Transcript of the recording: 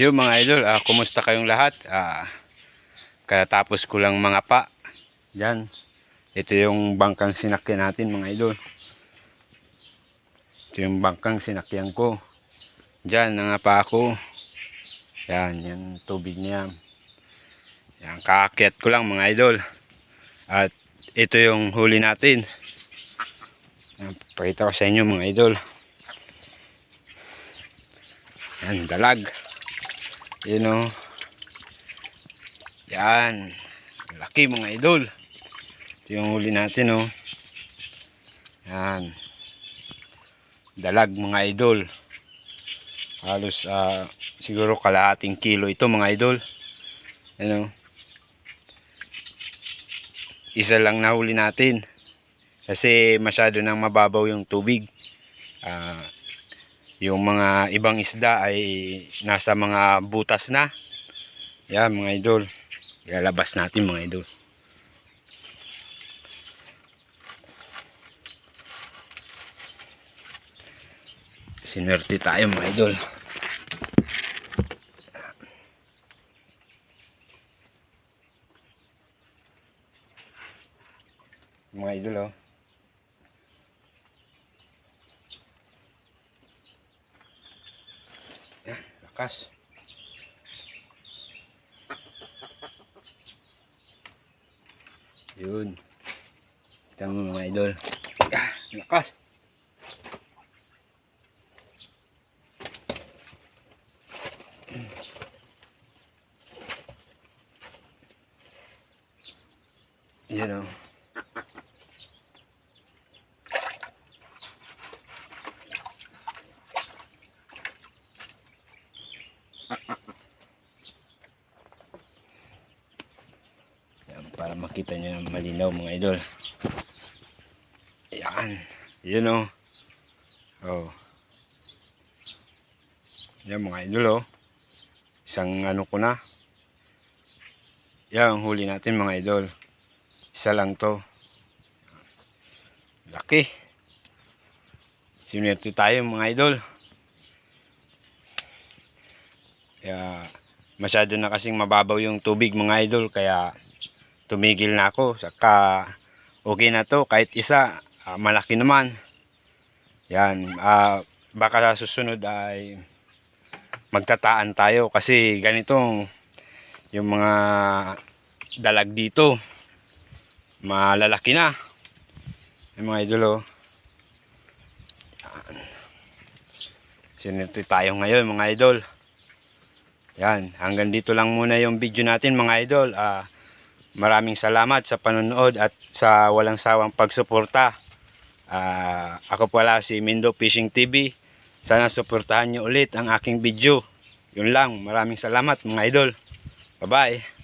Yung mga idol, kumusta kayong lahat? Katapos ko lang mga pa. Yan. Ito yung bangkang sinakyan natin mga idol. Ito yung bangkang sinakyan ko. Diyan, nangapa ako. Yan, yung tubig niya. Yan, kaakyat ko lang mga idol. At ito yung huli natin. Yan, pakita ko sa inyo mga idol. Yan, dalag. Yun o. Yan. Laki mga idol. Ito yung huli natin o. Yan. Dalag mga idol. Halos siguro kalahating kilo ito mga idol. Yan o. Isa lang nahuli natin. Kasi masyado nang mababaw yung tubig. Yung mga ibang isda ay nasa mga butas na. Yan mga idol. Ilalabas natin mga idol. Sinerte tayo mga idol. Mga idol oh. Yan, lakas. Yun. Kita mo mga idol. Lakas. Yan o. Para makita nyo ng malinaw mga idol. Yan. Yun o. Oh. Yan mga idol o. Isang ano ko na. Yan ang huli natin mga idol. Isa lang to. Laki. Sinwerte tayo mga idol. Kaya masyado na kasing mababaw yung tubig mga idol. Kaya tumigil na ako. Saka okay na to. Kahit isa. Malaki naman. Yan. Baka sa susunod ay magtataan tayo. Kasi ganito yung mga dalag dito. Malalaki na. Yung mga idol oh. Yan. Sinerte tayo ngayon mga idol. Yan. Hanggang dito lang muna yung video natin mga idol. Maraming salamat sa panonood at sa walang sawang pagsuporta. Ako pala si Mindo Fishing TV. Sana suportahan nyo ulit ang aking video. Yun lang. Maraming salamat mga idol. Bye bye.